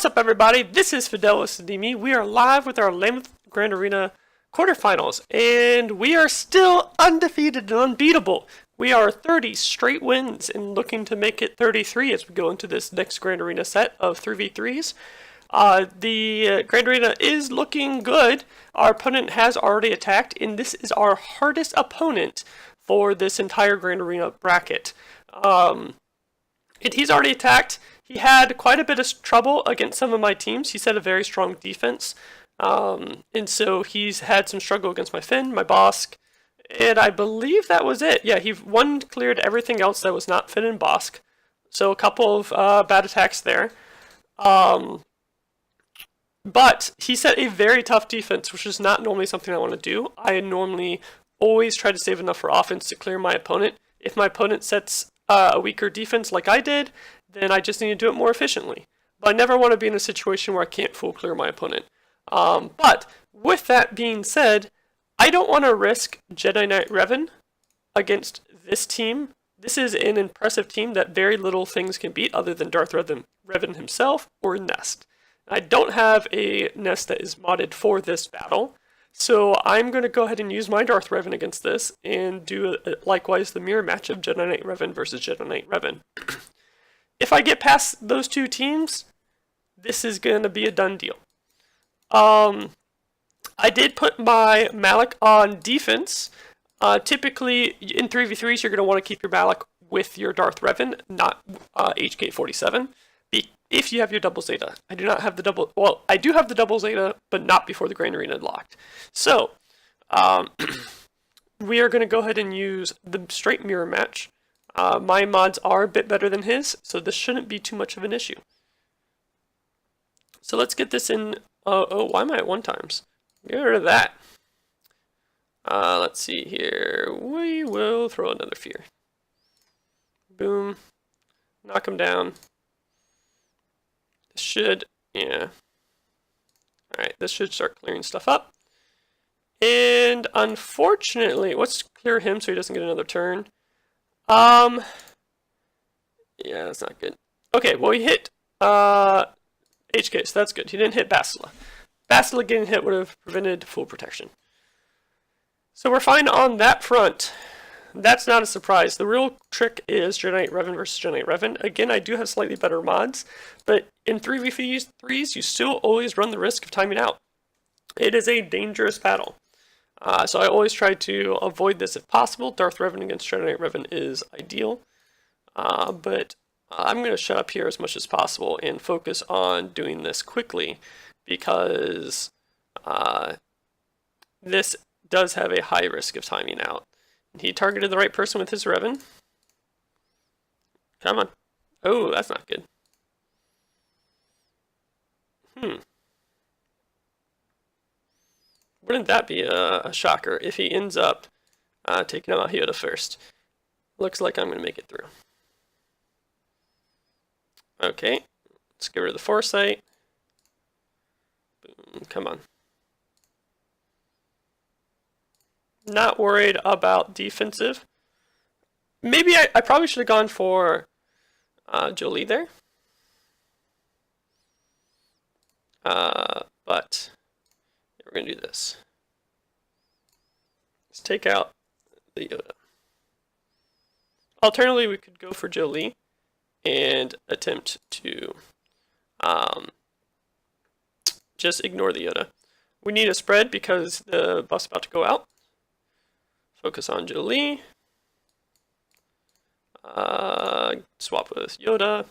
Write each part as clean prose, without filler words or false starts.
up, everybody? This is Fidelis Demi. We are live with our 11th Grand Arena Quarterfinals, and we are still undefeated and unbeatable. We are 30 straight wins and looking to make it 33 as we go into this next Grand Arena set of 3v3s. The Grand Arena is looking good. Our opponent has already attacked, and this is our hardest opponent for this entire Grand Arena bracket. He's already attacked. He had quite a bit of trouble against some of my teams. He's had a very strong defense. And so he's had some struggle against my Finn, my Bosk, and I believe that was it. Yeah, he cleared everything else that was not Finn and Bosk. So a couple of bad attacks there. But he set a very tough defense, which is not normally something I want to do. I normally always try to save enough for offense to clear my opponent. If my opponent sets a weaker defense like I did, then I just need to do it more efficiently. But I never want to be in a situation where I can't full clear my opponent. But with that being said, I don't want to risk Jedi Knight Revan against this team. This is an impressive team that very little things can beat other than Darth Revan himself or Nest. I don't have a Nest that is modded for this battle, so I'm going to go ahead and use my Darth Revan against this and do likewise the mirror match of Jedi Knight Revan versus Jedi Knight Revan. If I get past those two teams, this is going to be a done deal. I did put my Malak on defense. Typically, in 3v3s, you're going to want to keep your Malak with your Darth Revan, not HK47, if you have your double Zeta. I do not have the double, well, I do have the double Zeta, but not before the Grand Arena locked. So, we are going to go ahead and use the straight mirror match. My mods are a bit better than his, so this shouldn't be too much of an issue. So let's get this in. Oh, why am I at 1 times? Get rid of that. Let's see here. We will throw another fear. Boom. Knock him down. This should, yeah. Alright, this should start clearing stuff up. And unfortunately, let's clear him so he doesn't get another turn. Yeah, that's not good. Okay, well he hit HK, so that's good. He didn't hit Bastila. Bastila getting hit would have prevented full protection. So we're fine on that front. That's not a surprise. The real trick is Jedi Knight Revan versus Jedi Knight Revan. Again, I do have slightly better mods, but in 3v3s, you still always run the risk of timing out. It is a dangerous battle. So I always try to avoid this if possible. Darth Revan against Jedi Knight Revan is ideal. But I'm going to shut up here as much as possible and focus on doing this quickly because this does have a high risk of timing out. He targeted the right person with his Revan. Come on. Oh, that's not good. Wouldn't that be a shocker if he ends up taking out Yoda first? Looks like I'm going to make it through. Okay, let's get rid of the Foresight. Boom, come on. Not worried about defensive. Maybe I probably should have gone for Jolie there. But we're going to do this. Let's take out the Yoda. Alternatively, we could go for Jolie and attempt to just ignore the Yoda. We need a spread because the buff's about to go out. Focus on Jolie. Swap with Yoda.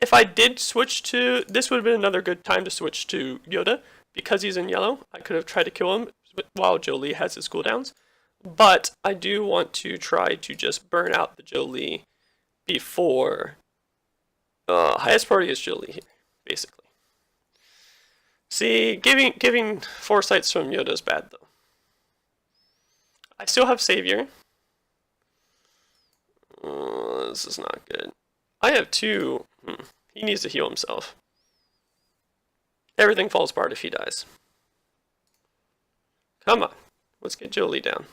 If I did switch to, this would have been another good time to switch to Yoda. Because he's in yellow, I could have tried to kill him while Jolie has his cooldowns. But I do want to try to just burn out the Jolie before. Highest priority is Jolie here, basically. See, giving foresights from Yoda is bad, though. I still have Savior. This is not good. I have 2. He needs to heal himself. Everything falls apart if he dies. Come on. Let's get Jolie down.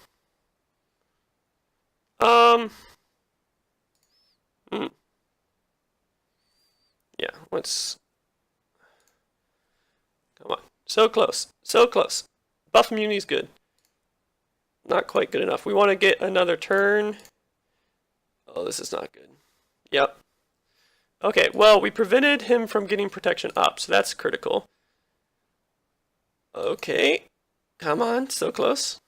Yeah, let's... Come on. So close. So close. Buff immunity is good. Not quite good enough. We want to get another turn. Oh, this is not good. Yep. Okay, well, we prevented him from getting protection up, so that's critical. Okay. Come on, so close.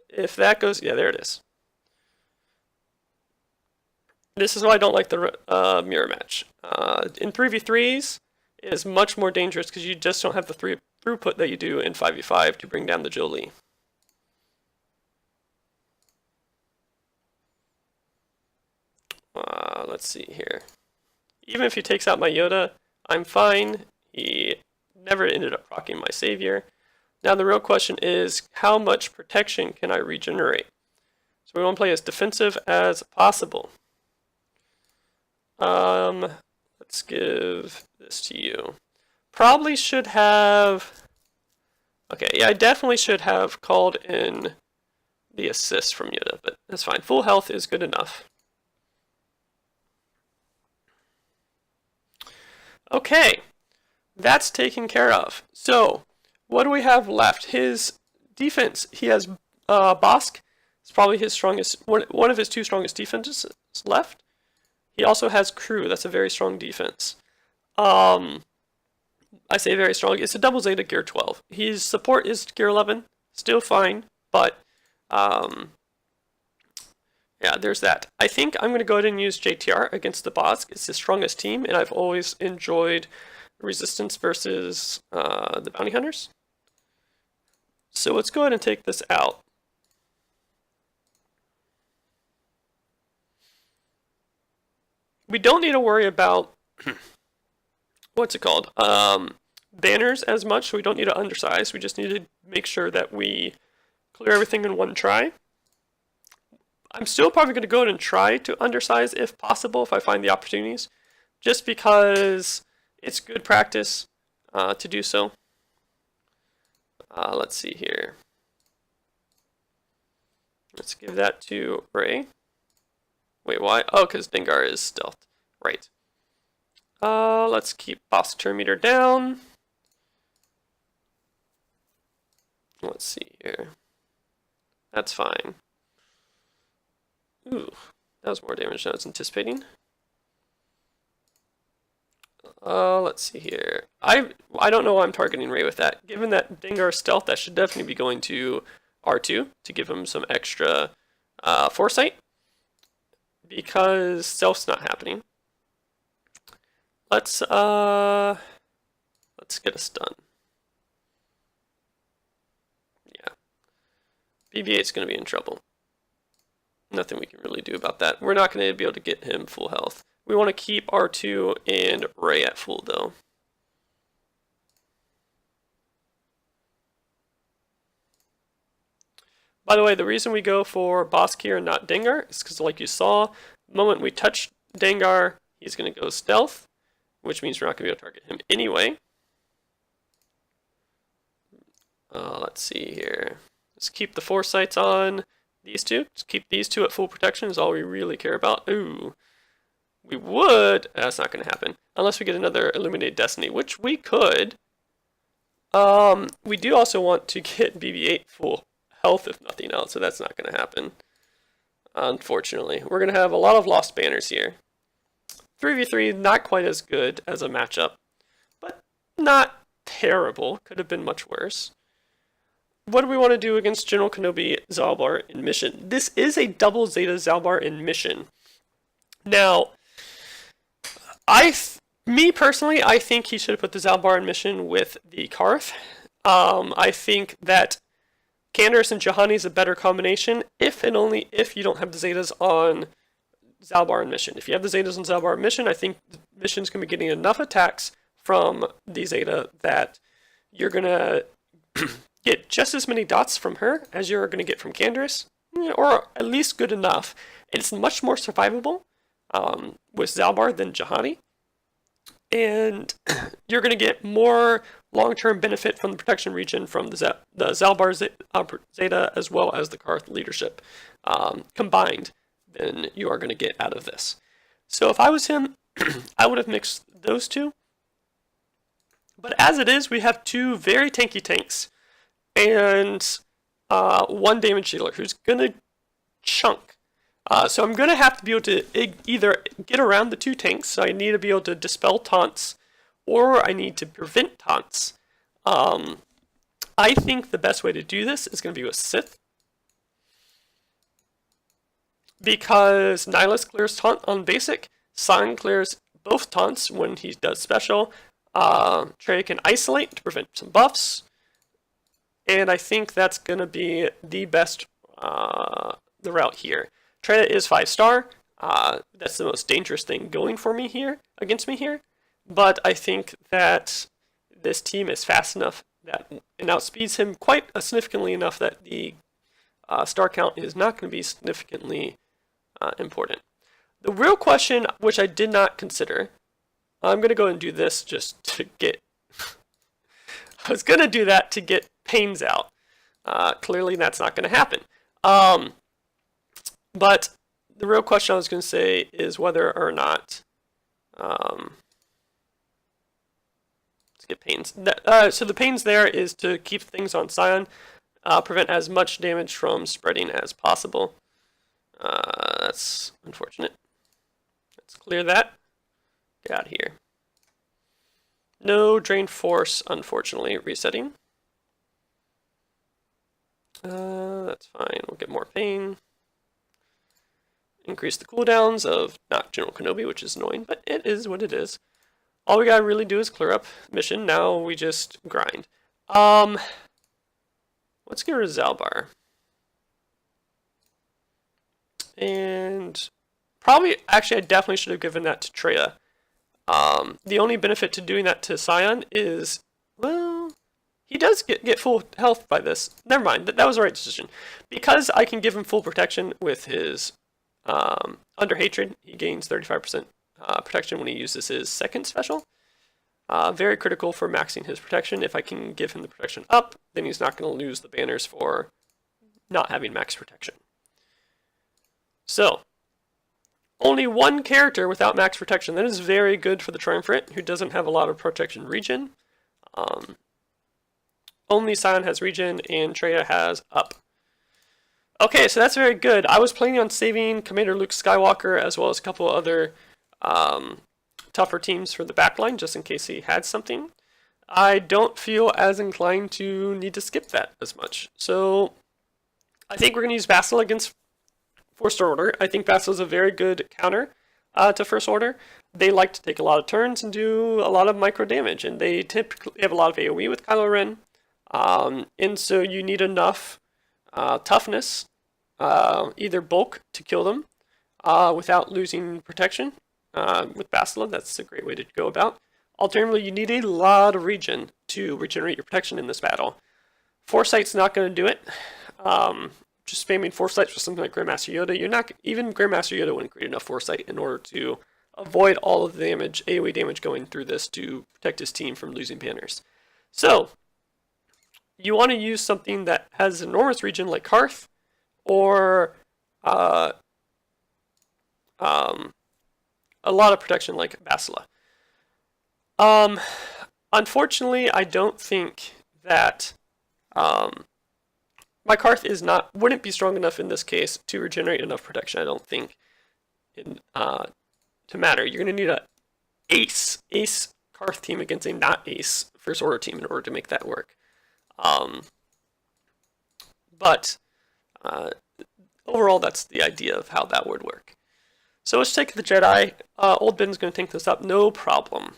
If that goes... Yeah, there it is. This is why I don't like the mirror match. In 3v3s, it is much more dangerous because you just don't have the throughput that you do in 5v5 to bring down the Jolie. Let's see here. Even if he takes out my Yoda, I'm fine. He never ended up rocking my Savior. Now the real question is, how much protection can I regenerate? So we want to play as defensive as possible. Let's give this to you. Probably should have... Okay, yeah, I definitely should have called in the assist from Yoda, but that's fine. Full health is good enough. Okay, that's taken care of. So, what do we have left? His defense. He has Bosk. It's probably his strongest, one of his two strongest defenses left. He also has Crew. That's a very strong defense. I say very strong. It's a double Zeta gear 12. His support is gear 11. Still fine, but yeah, there's that. I think I'm going to go ahead and use JTR against the Bosk. It's the strongest team, and I've always enjoyed Resistance versus the Bounty Hunters. So let's go ahead and take this out. We don't need to worry about, what's it called, banners as much, so we don't need to undersize. We just need to make sure that we clear everything in one try. I'm still probably going to go ahead and try to undersize if possible, if I find the opportunities, just because it's good practice to do so. Let's see here. Let's give that to Ray. Wait, why? Oh, because Dengar is stealth. Right. Let's keep boss turn meter down. Let's see here. That's fine. Ooh, that was more damage than I was anticipating. Let's see here. I don't know why I'm targeting Ray with that. Given that Dengar stealth, that should definitely be going to R2 to give him some extra foresight. Because stealth's not happening. Let's get a stun. Yeah. BB-8's going to be in trouble. Nothing we can really do about that. We're not going to be able to get him full health. We want to keep R2 and Ray at full, though. By the way, the reason we go for Bosk here and not Dengar is because, like you saw, the moment we touch Dengar, he's going to go stealth, which means we're not going to be able to target him anyway. Let's see here. Let's keep the foresights on these two. Just keep these two at full protection is all we really care about. Ooh. We would... That's not going to happen. Unless we get another Illuminated Destiny, which we could. We do also want to get BB-8 full health, if nothing else, so that's not going to happen. Unfortunately. We're going to have a lot of lost banners here. 3v3, not quite as good as a matchup, but not terrible. Could have been much worse. What do we want to do against General Kenobi Zalbar in Mission? This is a double Zeta Zalbar in Mission. Now, me personally, I think he should have put the Zalbar in Mission with the Karth. I think that Canderous and Juhani is a better combination, if and only if you don't have the Zetas on Zalbar and Mission. If you have the Zetas on Zalbar and Mission, I think the Mission's going to be getting enough attacks from the Zeta that you're going to get just as many dots from her as you're going to get from Canderous, or at least good enough. It's much more survivable with Zalbar than Juhani, and you're going to get more long-term benefit from the protection region from the Zalbar Zeta as well as the Karth leadership combined than you are going to get out of this. So if I was him, I would have mixed those two. But as it is, we have two very tanky tanks and one damage dealer who's going to chunk. So I'm going to have to be able to either get around the two tanks, so I need to be able to dispel taunts, or I need to prevent taunts. I think the best way to do this is going to be with Sith, because Nihilus clears taunt on basic, Sion clears both taunts when he does special, Trey can isolate to prevent some buffs, and I think that's going to be the best the route here. Trey is 5-star, that's the most dangerous thing going for me here, against me here, but I think that this team is fast enough that it outspeeds him quite significantly enough that the star count is not going to be significantly important. The real question, which I did not consider, I'm going to go and do this just to get... I was going to do that to get Pains out. Clearly that's not going to happen. But the real question I was going to say is whether or not... let's get Pains. So the Pains there is to keep things on Sion, prevent as much damage from spreading as possible. That's unfortunate. Let's clear that. Get out of here. No drain force, unfortunately, resetting. That's fine. We'll get more pain. Increase the cooldowns of not General Kenobi, which is annoying, but it is what it is. All we gotta really do is clear up mission. Now we just grind. Let's get rid of Zalbar. And probably, actually, I definitely should have given that to Treya. The only benefit to doing that to Sion is, well, he does get full health by this. Never mind, that was the right decision. Because I can give him full protection with his Under Hatred, he gains 35% protection when he uses his second special. Very critical for maxing his protection. If I can give him the protection up, then he's not going to lose the banners for not having max protection. So, only one character without max protection. That is very good for the Triumvirate, who doesn't have a lot of protection regen. Only Sion has regen, and Treya has up. Okay, so that's very good. I was planning on saving Commander Luke Skywalker, as well as a couple other tougher teams for the backline, just in case he had something. I don't feel as inclined to need to skip that as much. So, I think we're going to use Vassal against First Order. I think Vassal is a very good counter to First Order. They like to take a lot of turns and do a lot of micro damage, and they typically have a lot of AoE with Kylo Ren. And so you need enough toughness, either bulk to kill them without losing protection. With Bastila, that's a great way to go about. Alternatively, you need a lot of regen to regenerate your protection in this battle. Foresight's not going to do it. Just spamming Foresight for something like Grandmaster Yoda, you're not, even Grandmaster Yoda wouldn't create enough Foresight in order to avoid all of the damage, AoE damage going through this to protect his team from losing banners. So, you want to use something that has enormous regen like Karth, or a lot of protection like Bastila. Unfortunately, I don't think that my Karth wouldn't be strong enough in this case to regenerate enough protection, I don't think, to matter. You're going to need a ace Karth team against a not ace First Order team in order to make that work. But overall, that's the idea of how that would work. So let's take the Jedi. Old Ben's going to tank this up, no problem.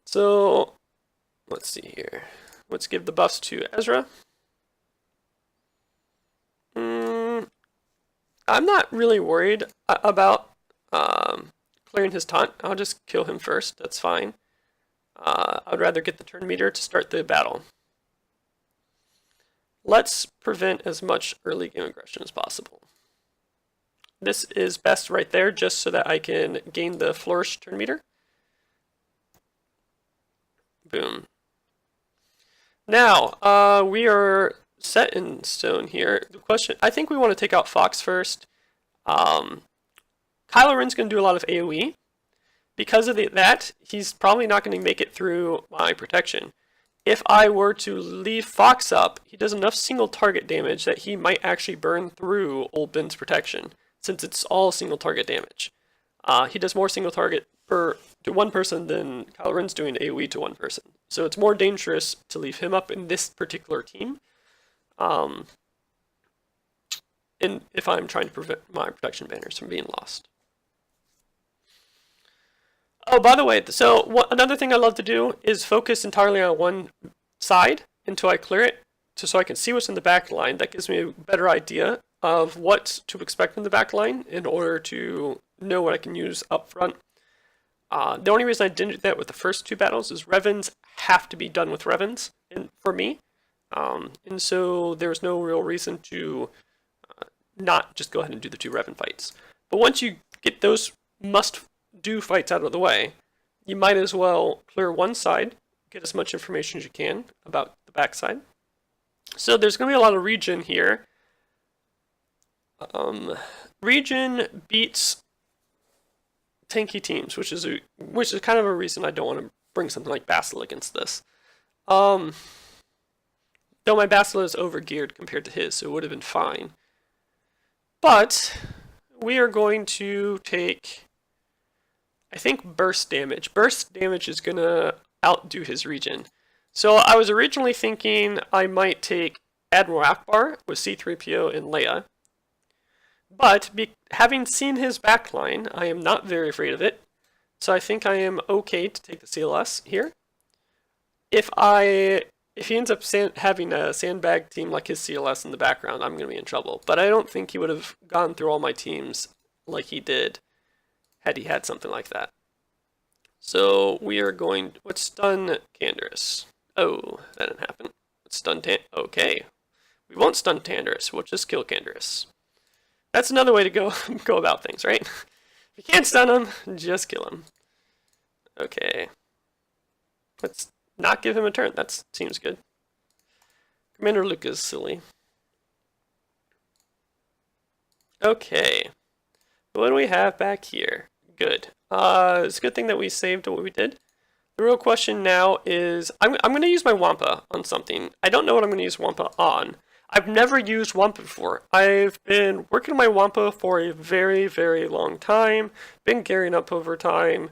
So, let's see here. Let's give the buffs to Ezra. I'm not really worried about clearing his taunt. I'll just kill him first, that's fine. I'd rather get the turn meter to start the battle. Let's prevent as much early game aggression as possible. This is best right there, just so that I can gain the flourish turn meter. Boom. Now, we are set in stone here. The question, I think we want to take out Fox first. Kylo Kylo Ren's going to do a lot of AoE. Because of that, he's probably not going to make it through my protection. If I were to leave Fox up, he does enough single target damage that he might actually burn through Old Ben's protection, since it's all single target damage. He does more single target to one person than Kylo Ren's doing AoE to one person. So it's more dangerous to leave him up in this particular team. And if I'm trying to prevent my protection banners from being lost. Oh, by the way, so another thing I love to do is focus entirely on one side until I clear it, so I can see what's in the back line. That gives me a better idea of what to expect from the back line in order to know what I can use up front. The only reason I didn't do that with the first two battles is Revans have to be done with Revans for me. And so there's no real reason to not just go ahead and do the two Revan fights. But once you get those must-do fights out of the way, you might as well clear one side, get as much information as you can about the backside. So there's going to be a lot of regen here. Regen beats tanky teams, which is kind of a reason I don't want to bring something like Bastila against this. Though my Bastila is overgeared compared to his, so it would have been fine. But we are going to take, I think, burst damage. Burst damage is going to outdo his regen. So I was originally thinking I might take Admiral Akbar with C-3PO and Leia. But having seen his backline, I am not very afraid of it. So I think I am okay to take the CLS here. If he ends up having a sandbag team like his CLS in the background, I'm going to be in trouble. But I don't think he would have gone through all my teams like he did had he had something like that. So we are going... Let's stun Canderous. Oh, that didn't happen. Let's stun okay. We won't stun Canderous. We'll just kill Canderous. That's another way to go about things, right? If you can't stun him, just kill him. Okay. Let's not give him a turn. That seems good. Commander Luke is silly. Okay. What do we have back here? Good. It's a good thing that we saved what we did. The real question now is, I'm going to use my Wampa on something. I don't know what I'm going to use Wampa on. I've never used Wampa before. I've been working on my Wampa for a very, very long time. Been gearing up over time.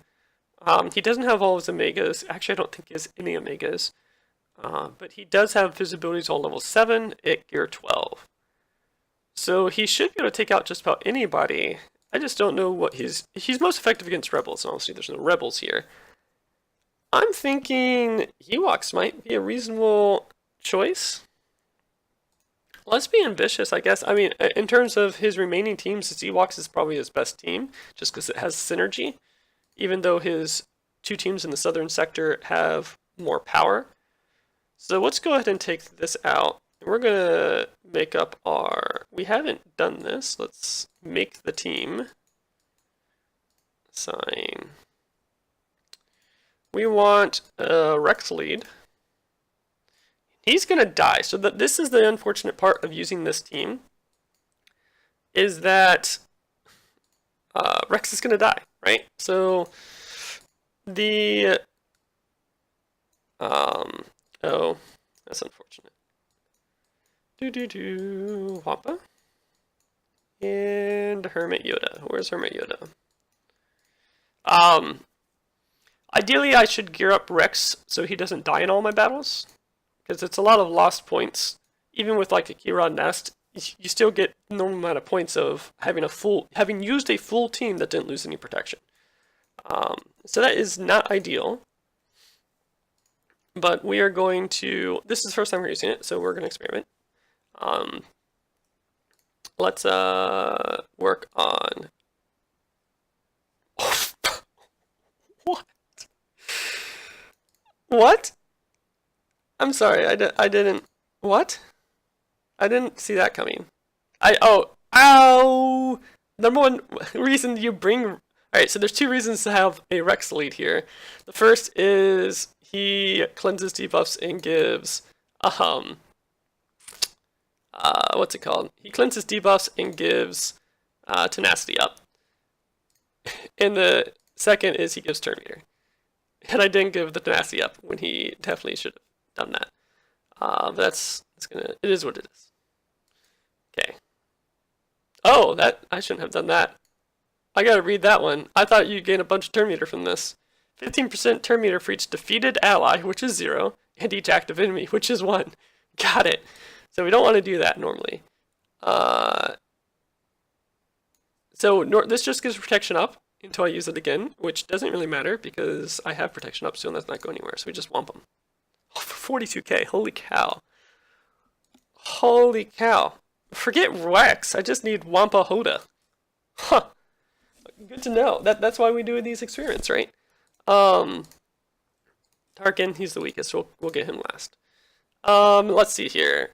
He doesn't have all his Omegas. Actually, I don't think he has any Omegas. But he does have visibilities all level 7 at gear 12. So he should be able to take out just about anybody. I just don't know what he's most effective against Rebels. Honestly, there's no Rebels here. I'm thinking Ewoks might be a reasonable choice. Let's be ambitious, I guess. I mean, in terms of his remaining teams, his Ewoks is probably his best team, just because it has synergy, even though his two teams in the southern sector have more power. So let's go ahead and take this out. We're going to make up our... We haven't done this. Let's make the team. Assign. We want a Rex lead. He's going to die. So this is the unfortunate part of using this team, is that Rex is going to die, right? So the... oh, that's unfortunate. Wampa. And Hermit Yoda. Where's Hermit Yoda? Ideally, I should gear up Rex so he doesn't die in all my battles, because it's a lot of lost points. Even with like a Kira Nest, you still get normal amount of points of having used a full team that didn't lose any protection. So that is not ideal. But we are going to... This is the first time we're using it, so we're going to experiment. Let's work on... What? What? I'm sorry, I didn't... What? I didn't see that coming. Ow! Number one reason you bring... Alright, so there's two reasons to have a Rex lead here. The first is he cleanses debuffs and gives... what's it called? He cleanses debuffs and gives tenacity up. And the second is he gives turn meter. And I didn't give the tenacity up when he definitely should have done that. But it is what it is. Okay. Oh, I shouldn't have done that. I gotta read that one. I thought you'd gain a bunch of turn meter from this. 15% turn meter for each defeated ally, which is 0, and each active enemy, which is 1. Got it. So we don't want to do that normally. This just gives protection up until I use it again, which doesn't really matter because I have protection up still and that's not going anywhere, so we just womp them. Oh, for 42k, holy cow. Holy cow. Forget Rex, I just need Wampa Hoda. Huh. Good to know. That's why we do these experiments, right? Tarkin, he's the weakest, we'll get him last. Let's see here.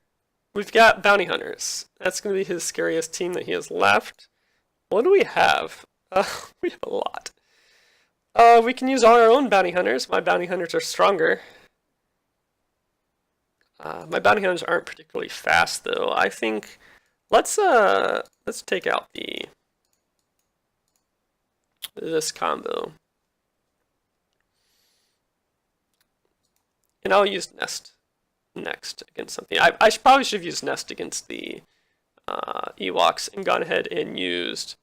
We've got Bounty Hunters. That's going to be his scariest team that he has left. What do we have? We have a lot. We can use all our own Bounty Hunters. My Bounty Hunters are stronger. My Bounty Hunters aren't particularly fast, though. I think let's take out this combo. And I'll use Nest next against something. I probably should have used Nest against the Ewoks and gone ahead and used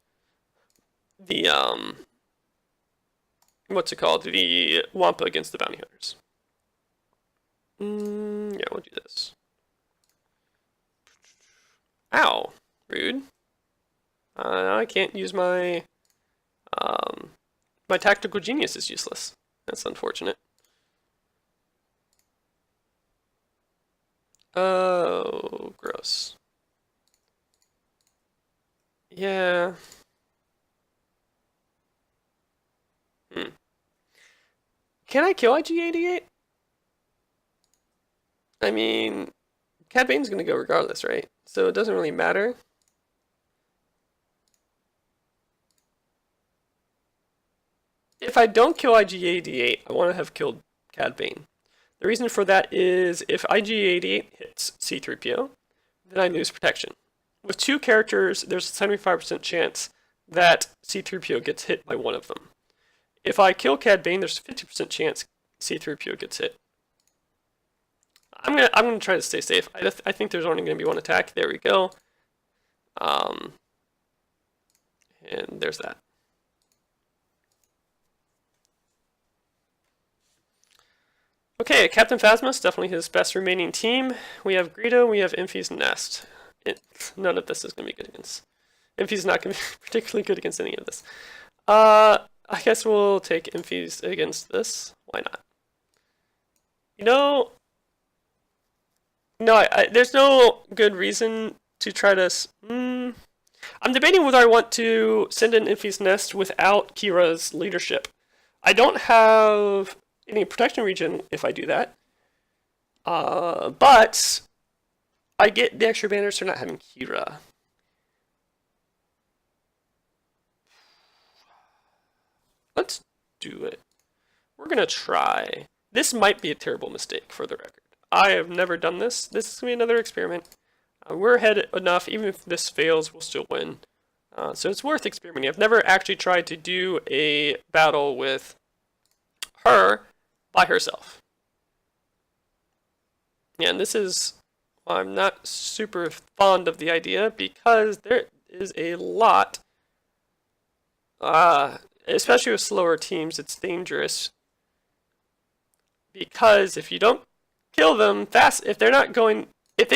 the what's it called? The Wampa against the Bounty Hunters. Yeah, we'll do this. Ow, rude. I can't use my my tactical genius is useless. That's unfortunate. Oh, gross. Yeah. Can I kill IG-88? I mean, Cad Bane's gonna go regardless, right? So it doesn't really matter. If I don't kill IG-88, I want to have killed Cad Bane. The reason for that is if IG-88 hits C-3PO, then I lose protection. With 2 characters, there's a 75% chance that C-3PO gets hit by one of them. If I kill Cad Bane, there's a 50% chance C-3PO gets hit. I'm gonna try to stay safe. I think there's only gonna be one attack. There we go. And there's that. Okay, Captain Phasma's definitely his best remaining team. We have Greedo, we have Imphy's Nest. None of this is going to be good against. Imphy's not going to be particularly good against any of this. I guess we'll take Imphy's against this. Why not? You know, no, there's no good reason to try to... I'm debating whether I want to send in Imphy's Nest without Kira's leadership. I don't have any protection region if I do that. But I get the extra banners for not having Kira. Let's do it. We're gonna try. This might be a terrible mistake for the record. I have never done this. This is gonna be another experiment. We're ahead enough, even if this fails, we'll still win. So it's worth experimenting. I've never actually tried to do a battle with her by herself. And this is, I'm not super fond of the idea because there is a lot, especially with slower teams, it's dangerous. Because if you don't kill them fast, if they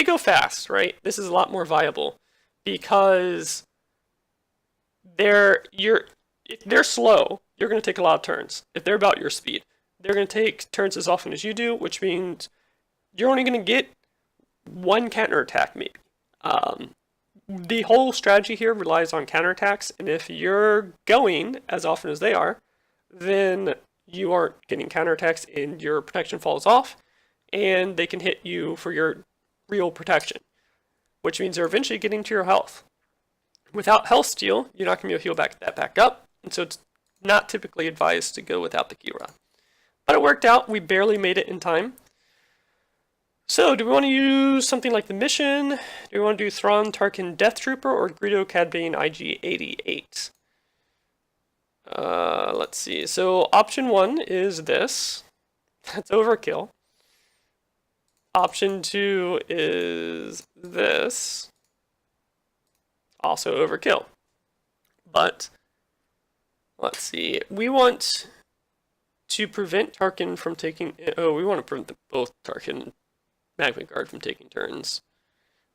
go fast, right, this is a lot more viable. Because if they're slow, you're going to take a lot of turns. If they're about your speed, they're going to take turns as often as you do, which means you're only going to get one counterattack, maybe. The whole strategy here relies on counterattacks, and if you're going as often as they are, then you aren't getting counterattacks and your protection falls off, and they can hit you for your real protection, which means they're eventually getting to your health. Without health steal, you're not going to be able to heal that back up, and so it's not typically advised to go without the Kira. But it worked out. We barely made it in time. So, do we want to use something like the mission? Do we want to do Thrawn, Tarkin, Death Trooper, or Greedo, Cad Bane, IG-88? Let's see. So option 1 is this. That's overkill. Option 2 is this. Also overkill. But let's see. We want to prevent Tarkin from taking. Oh, we want to prevent both Tarkin and Magma Guard from taking turns.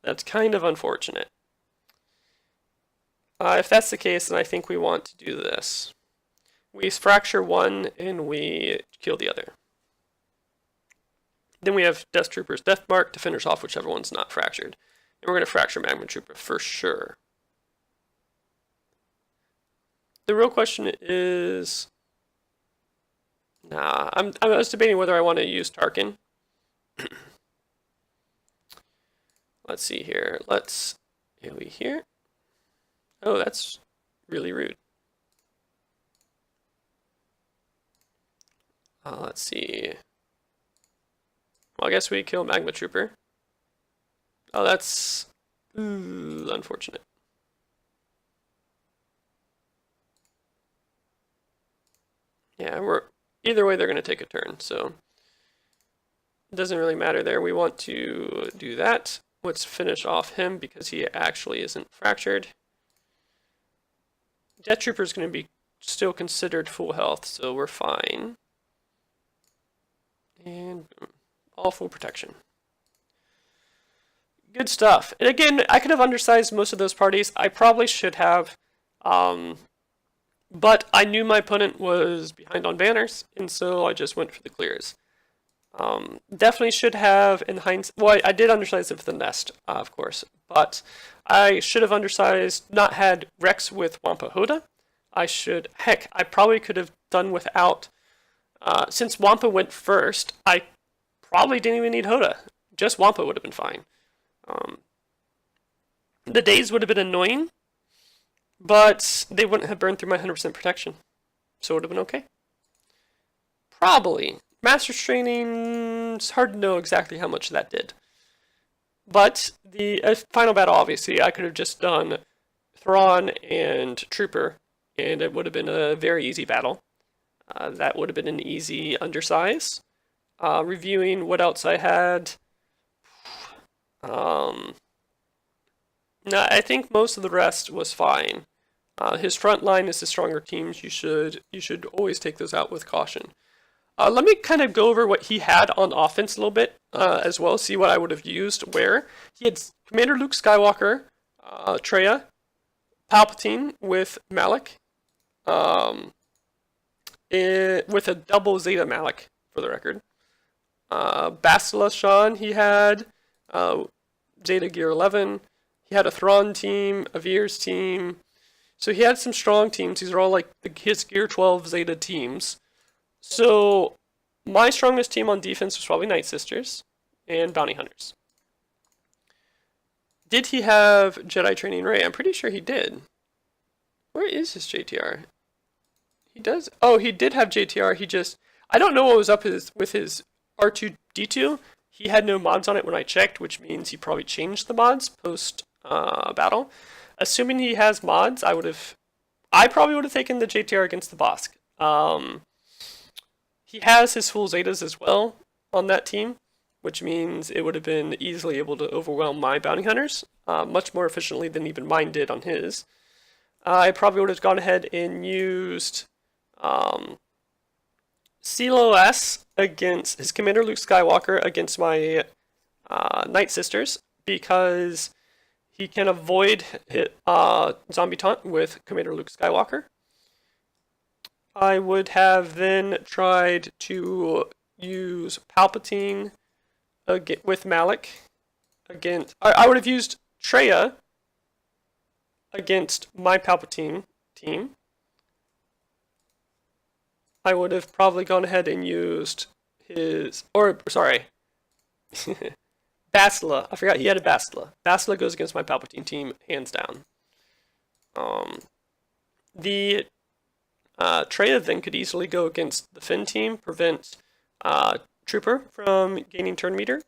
That's kind of unfortunate. If that's the case, then I think we want to do this. We fracture one and we kill the other. Then we have Death Trooper's Death Mark to finish off whichever one's not fractured. And we're going to fracture Magma Trooper for sure. The real question is... Nah, I was debating whether I want to use Tarkin. Let's see here. Let's... here. Oh, that's really rude. Let's see. Well, I guess we kill Magma Trooper. Oh, that's unfortunate. Yeah, either way they're going to take a turn, so it doesn't really matter there. We want to do that. Let's finish off him because he actually isn't fractured. Death Trooper is going to be still considered full health, so we're fine. And all full protection. Good stuff. And again, I could have undersized most of those parties. I probably should have. But I knew my opponent was behind on banners, and so I just went for the clears. Definitely should have, in hindsight, well, I did undersize it for the nest, of course, but I should have undersized, not had Rex with Wampa Hoda. I probably could have done without, since Wampa went first, I probably didn't even need Hoda. Just Wampa would have been fine. The days would have been annoying, but they wouldn't have burned through my 100% protection, so it would have been okay. Probably. Master's Training, it's hard to know exactly how much that did. But the final battle, obviously, I could have just done Thrawn and Trooper, and it would have been a very easy battle. That would have been an easy undersize. Reviewing what else I had. I think most of the rest was fine. His front line is the stronger teams. You should always take those out with caution. Let me kind of go over what he had on offense a little bit as well, see what I would have used where. He had Commander Luke Skywalker, Traya, Palpatine with Malak, with a double Zeta Malak, for the record. Bastila Shan he had, Zeta Gear 11. He had a Thrawn team, a Veer's team. So he had some strong teams. These are all like his Gear 12 Zeta teams. So, my strongest team on defense was probably Night Sisters and Bounty Hunters. Did he have Jedi Training Rey? I'm pretty sure he did. Where is his JTR? He does. Oh, he did have JTR. He just... I don't know what was up with his R2-D2. He had no mods on it when I checked, which means he probably changed the mods post-battle. Assuming he has mods, I probably would have taken the JTR against the Bosk. He has his full Zetas as well on that team, which means it would have been easily able to overwhelm my Bounty Hunters, much more efficiently than even mine did on his. I probably would have gone ahead and used CLOS against his Commander Luke Skywalker against my Night Sisters, because he can avoid Zombie Taunt with Commander Luke Skywalker. I would have then tried to use Palpatine with Malak against... I would have used Traya against my Palpatine team. I would have probably gone ahead and used his... Bastila. I forgot he had a Bastila. Bastila goes against my Palpatine team, hands down. Traya then could easily go against the Finn team, prevent Trooper from gaining turn meter.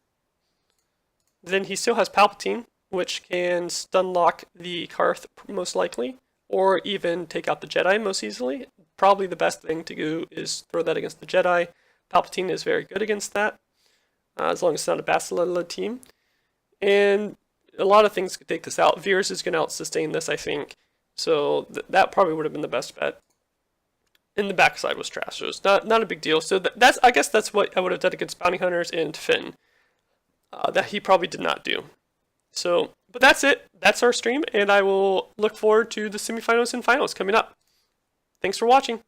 Then he still has Palpatine, which can stun lock the Karth most likely, or even take out the Jedi most easily. probably the best thing to do is throw that against the Jedi. Palpatine is very good against that, as long as it's not a Bastila team. And a lot of things could take this out. Veers is going to out-sustain this, I think. So that probably would have been the best bet. And the backside was trash, so it's not a big deal. So that's I guess that's what I would have done against Bounty Hunters and Finn. That he probably did not do. So, but that's it. That's our stream, and I will look forward to the semifinals and finals coming up. Thanks for watching.